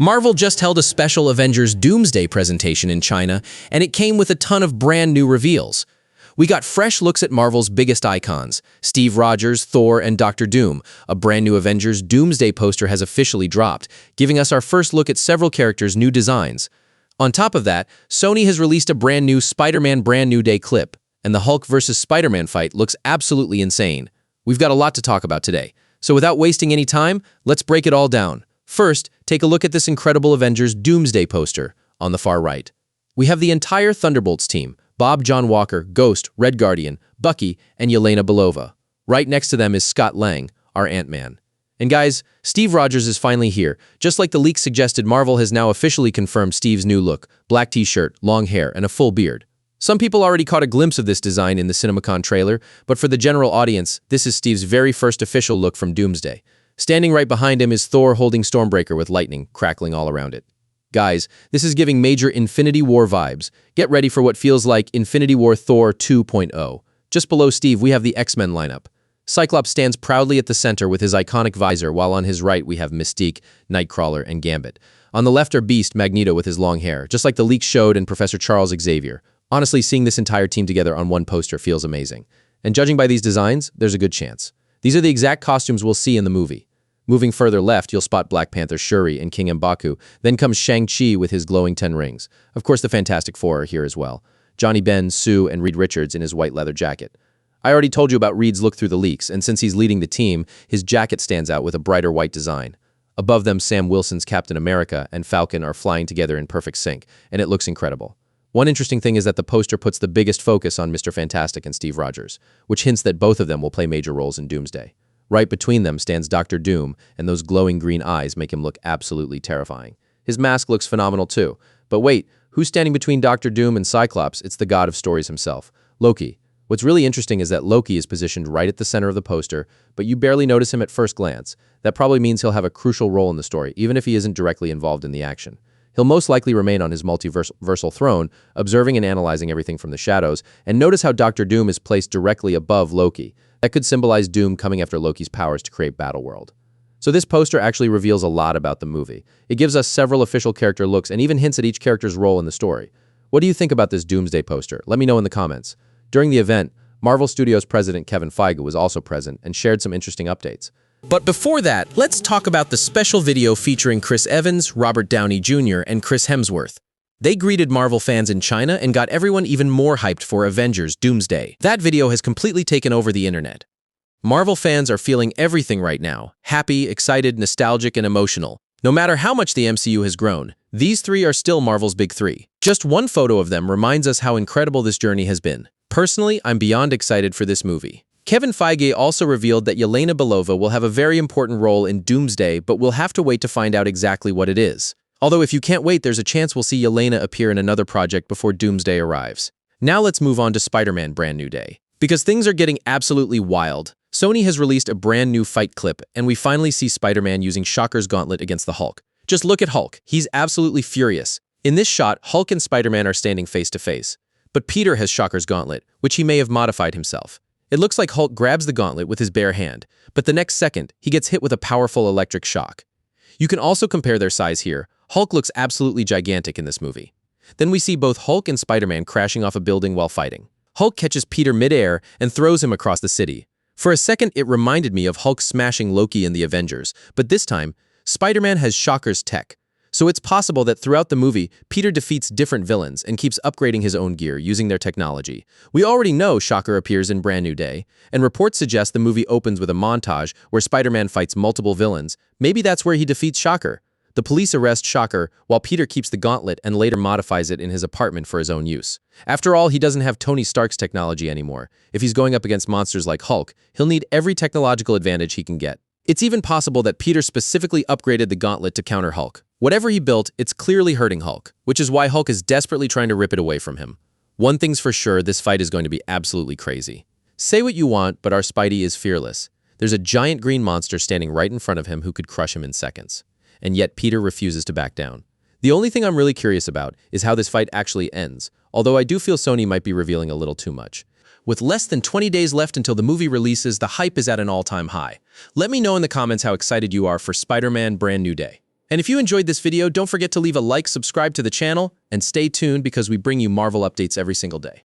Marvel just held a special Avengers Doomsday presentation in China, and it came with a ton of brand new reveals. We got fresh looks at Marvel's biggest icons, Steve Rogers, Thor, and Doctor Doom. A brand new Avengers Doomsday poster has officially dropped, giving us our first look at several characters' new designs. On top of that, Sony has released a brand new Spider-Man Brand New Day clip, and the Hulk vs. Spider-Man fight looks absolutely insane. We've got a lot to talk about today, so without wasting any time, let's break it all down. First, take a look at this incredible Avengers Doomsday poster on the far right. We have the entire Thunderbolts team, Bob John Walker, Ghost, Red Guardian, Bucky, and Yelena Belova. Right next to them is Scott Lang, our Ant-Man. And guys, Steve Rogers is finally here. Just like the leak suggested, Marvel has now officially confirmed Steve's new look, black t-shirt, long hair, and a full beard. Some people already caught a glimpse of this design in the CinemaCon trailer, but for the general audience, this is Steve's very first official look from Doomsday. Standing right behind him is Thor holding Stormbreaker with lightning crackling all around it. Guys, this is giving major Infinity War vibes. Get ready for what feels like Infinity War Thor 2.0. Just below Steve, we have the X-Men lineup. Cyclops stands proudly at the center with his iconic visor, while on his right we have Mystique, Nightcrawler, and Gambit. On the left are Beast, Magneto with his long hair, just like the leak showed, and Professor Charles Xavier. Honestly, seeing this entire team together on one poster feels amazing. And judging by these designs, there's a good chance. These are the exact costumes we'll see in the movie. Moving further left, you'll spot Black Panther Shuri and King M'Baku. Then comes Shang-Chi with his glowing 10 rings. Of course, the Fantastic Four are here as well. Johnny Ben, Sue, and Reed Richards in his white leather jacket. I already told you about Reed's look through the leaks, and since he's leading the team, his jacket stands out with a brighter white design. Above them, Sam Wilson's Captain America and Falcon are flying together in perfect sync, and it looks incredible. One interesting thing is that the poster puts the biggest focus on Mr. Fantastic and Steve Rogers, which hints that both of them will play major roles in Doomsday. Right between them stands Doctor Doom, and those glowing green eyes make him look absolutely terrifying. His mask looks phenomenal too. But wait, who's standing between Doctor Doom and Cyclops? It's the god of stories himself, Loki. What's really interesting is that Loki is positioned right at the center of the poster, but you barely notice him at first glance. That probably means he'll have a crucial role in the story, even if he isn't directly involved in the action. He'll most likely remain on his multiversal throne, observing and analyzing everything from the shadows, and notice how Doctor Doom is placed directly above Loki. That could symbolize Doom coming after Loki's powers to create Battleworld. So this poster actually reveals a lot about the movie. It gives us several official character looks and even hints at each character's role in the story. What do you think about this Doomsday poster? Let me know in the comments. During the event, Marvel Studios president Kevin Feige was also present and shared some interesting updates. But before that, let's talk about the special video featuring Chris Evans, Robert Downey Jr., and Chris Hemsworth. They greeted Marvel fans in China and got everyone even more hyped for Avengers Doomsday. That video has completely taken over the internet. Marvel fans are feeling everything right now. Happy, excited, nostalgic, and emotional. No matter how much the MCU has grown, these three are still Marvel's big three. Just one photo of them reminds us how incredible this journey has been. Personally, I'm beyond excited for this movie. Kevin Feige also revealed that Yelena Belova will have a very important role in Doomsday, but we'll have to wait to find out exactly what it is. Although if you can't wait, there's a chance we'll see Yelena appear in another project before Doomsday arrives. Now let's move on to Spider-Man Brand New Day. Because things are getting absolutely wild, Sony has released a brand new fight clip, and we finally see Spider-Man using Shocker's gauntlet against the Hulk. Just look at Hulk. He's absolutely furious. In this shot, Hulk and Spider-Man are standing face to face. But Peter has Shocker's gauntlet, which he may have modified himself. It looks like Hulk grabs the gauntlet with his bare hand, but the next second, he gets hit with a powerful electric shock. You can also compare their size here. Hulk looks absolutely gigantic in this movie. Then we see both Hulk and Spider-Man crashing off a building while fighting. Hulk catches Peter midair and throws him across the city. For a second, it reminded me of Hulk smashing Loki in the Avengers, but this time, Spider-Man has Shocker's tech. So it's possible that throughout the movie, Peter defeats different villains and keeps upgrading his own gear using their technology. We already know Shocker appears in Brand New Day, and reports suggest the movie opens with a montage where Spider-Man fights multiple villains. Maybe that's where he defeats Shocker. The police arrest Shocker, while Peter keeps the gauntlet and later modifies it in his apartment for his own use. After all, he doesn't have Tony Stark's technology anymore. If he's going up against monsters like Hulk, he'll need every technological advantage he can get. It's even possible that Peter specifically upgraded the gauntlet to counter Hulk. Whatever he built, it's clearly hurting Hulk, which is why Hulk is desperately trying to rip it away from him. One thing's for sure, this fight is going to be absolutely crazy. Say what you want, but our Spidey is fearless. There's a giant green monster standing right in front of him who could crush him in seconds. And yet Peter refuses to back down. The only thing I'm really curious about is how this fight actually ends, although I do feel Sony might be revealing a little too much. With less than 20 days left until the movie releases, the hype is at an all-time high. Let me know in the comments how excited you are for Spider-Man Brand New Day. And if you enjoyed this video, don't forget to leave a like, subscribe to the channel, and stay tuned because we bring you Marvel updates every single day.